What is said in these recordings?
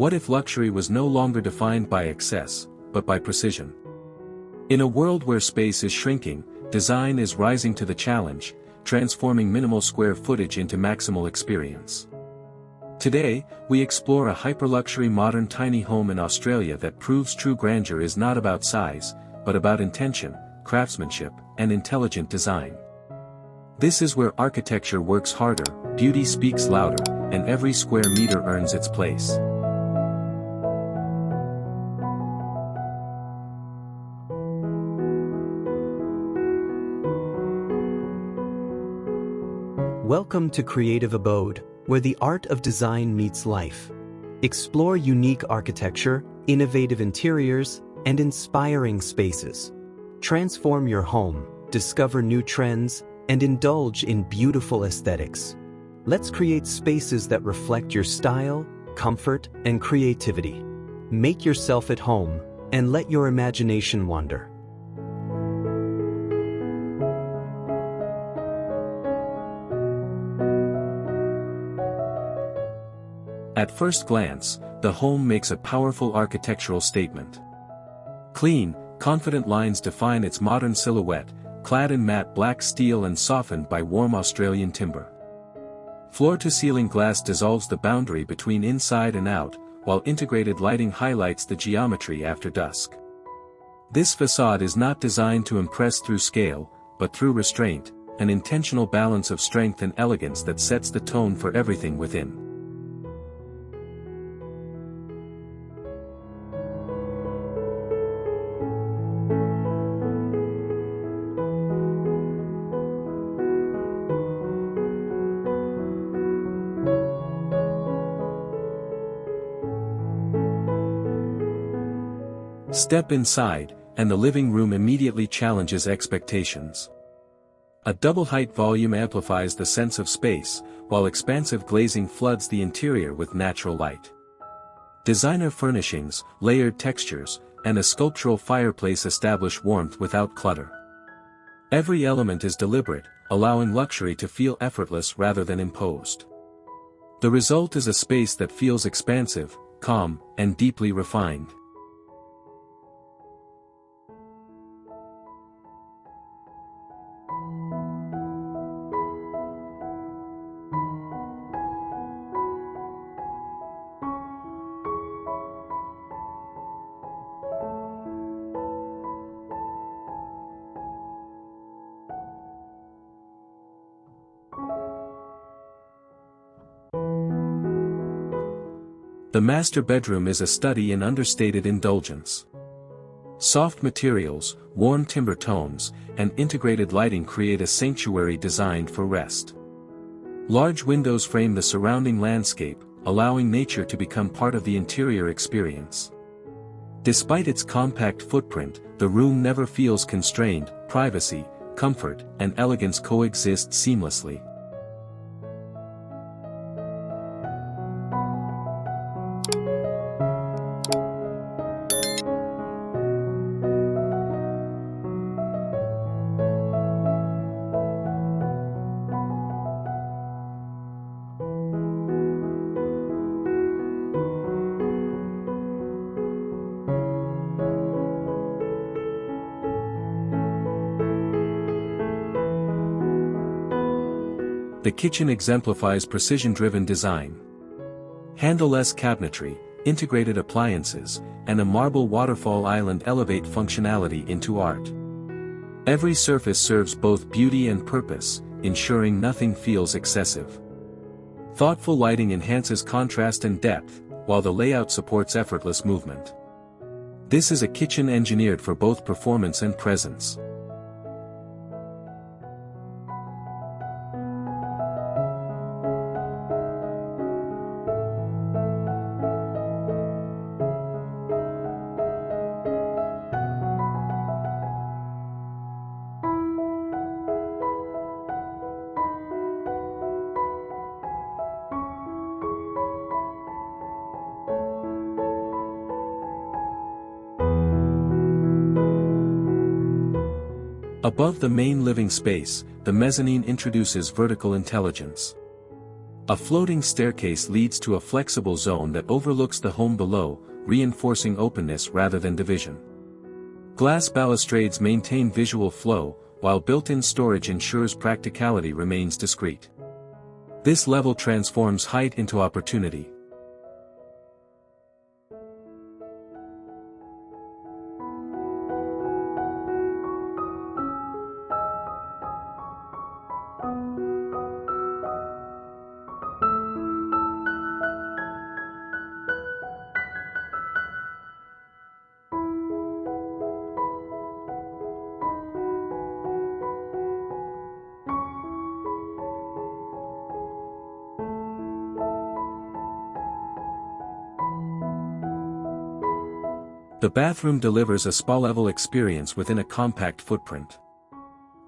What if luxury was no longer defined by excess, but by precision? In a world where space is shrinking, design is rising to the challenge, transforming minimal square footage into maximal experience. Today, we explore a hyper-luxury modern tiny home in Australia that proves true grandeur is not about size, but about intention, craftsmanship, and intelligent design. This is where architecture works harder, beauty speaks louder, and every square meter earns its place. Welcome to Creative Abode, where the art of design meets life. Explore unique architecture, innovative interiors, and inspiring spaces. Transform your home, discover new trends, and indulge in beautiful aesthetics. Let's create spaces that reflect your style, comfort, and creativity. Make yourself at home, and let your imagination wander. At first glance, the home makes a powerful architectural statement. Clean, confident lines define its modern silhouette, clad in matte black steel and softened by warm Australian timber. Floor-to-ceiling glass dissolves the boundary between inside and out, while integrated lighting highlights the geometry after dusk. This facade is not designed to impress through scale, but through restraint, an intentional balance of strength and elegance that sets the tone for everything within. Step inside, and the living room immediately challenges expectations. A double-height volume amplifies the sense of space, while expansive glazing floods the interior with natural light. Designer furnishings, layered textures, and a sculptural fireplace establish warmth without clutter. Every element is deliberate, allowing luxury to feel effortless rather than imposed. The result is a space that feels expansive, calm, and deeply refined. The master bedroom is a study in understated indulgence. Soft materials, warm timber tones, and integrated lighting create a sanctuary designed for rest. Large windows frame the surrounding landscape, allowing nature to become part of the interior experience. Despite its compact footprint, the room never feels constrained. Privacy, comfort, and elegance coexist seamlessly. The kitchen exemplifies precision-driven design. Handleless cabinetry, integrated appliances, and a marble waterfall island elevate functionality into art. Every surface serves both beauty and purpose, ensuring nothing feels excessive. Thoughtful lighting enhances contrast and depth, while the layout supports effortless movement. This is a kitchen engineered for both performance and presence. Above the main living space, the mezzanine introduces vertical intelligence. A floating staircase leads to a flexible zone that overlooks the home below, reinforcing openness rather than division. Glass balustrades maintain visual flow, while built-in storage ensures practicality remains discreet. This level transforms height into opportunity. The bathroom delivers a spa-level experience within a compact footprint.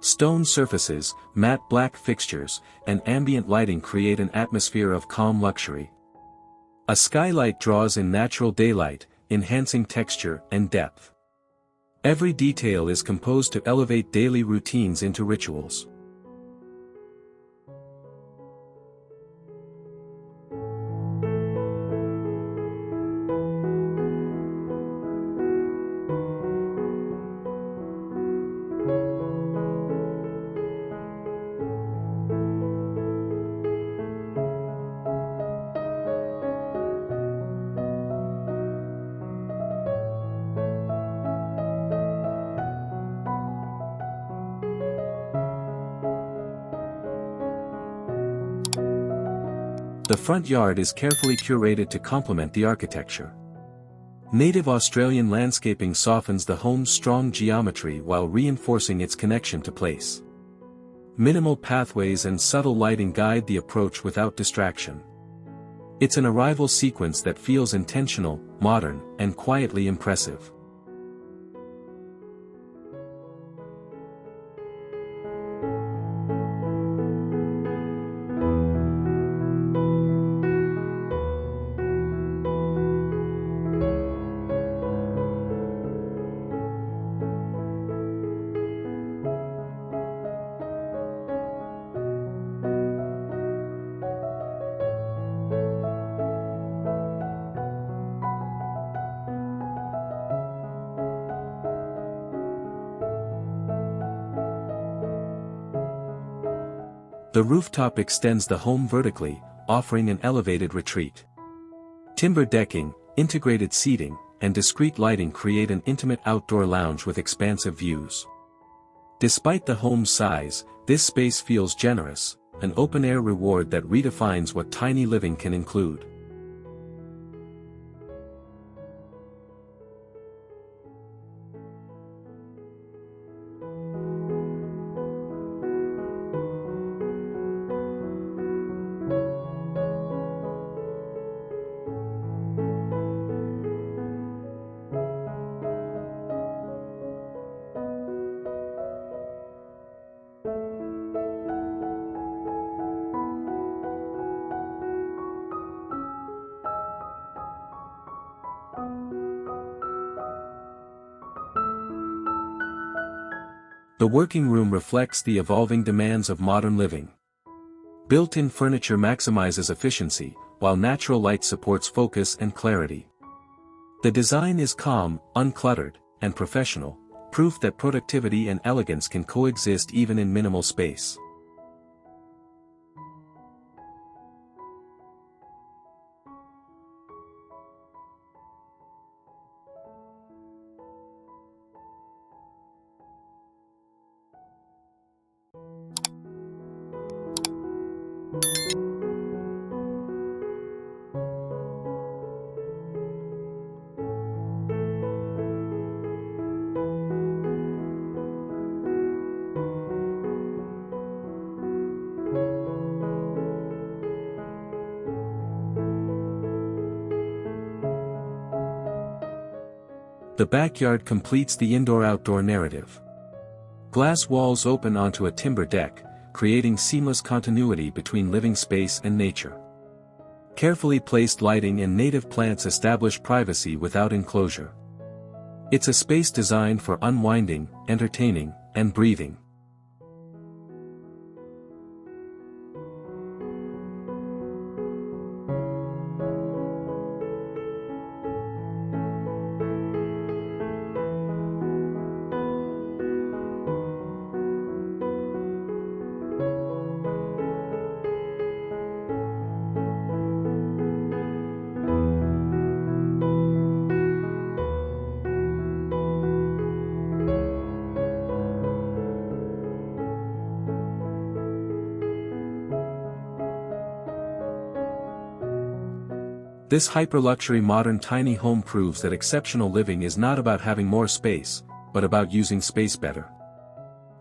Stone surfaces, matte black fixtures, and ambient lighting create an atmosphere of calm luxury. A skylight draws in natural daylight, enhancing texture and depth. Every detail is composed to elevate daily routines into rituals. The front yard is carefully curated to complement the architecture. Native Australian landscaping softens the home's strong geometry while reinforcing its connection to place. Minimal pathways and subtle lighting guide the approach without distraction. It's an arrival sequence that feels intentional, modern, and quietly impressive. The rooftop extends the home vertically, offering an elevated retreat. Timber decking, integrated seating, and discreet lighting create an intimate outdoor lounge with expansive views. Despite the home's size, this space feels generous, an open-air reward that redefines what tiny living can include. The working room reflects the evolving demands of modern living. Built-in furniture maximizes efficiency, while natural light supports focus and clarity. The design is calm, uncluttered, and professional, proof that productivity and elegance can coexist even in minimal space. The backyard completes the indoor-outdoor narrative. Glass walls open onto a timber deck, creating seamless continuity between living space and nature. Carefully placed lighting and native plants establish privacy without enclosure. It's a space designed for unwinding, entertaining, and breathing. This hyper-luxury modern tiny home proves that exceptional living is not about having more space, but about using space better.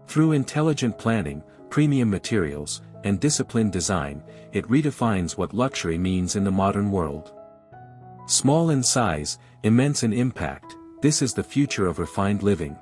Through intelligent planning, premium materials, and disciplined design, it redefines what luxury means in the modern world. Small in size, immense in impact, this is the future of refined living.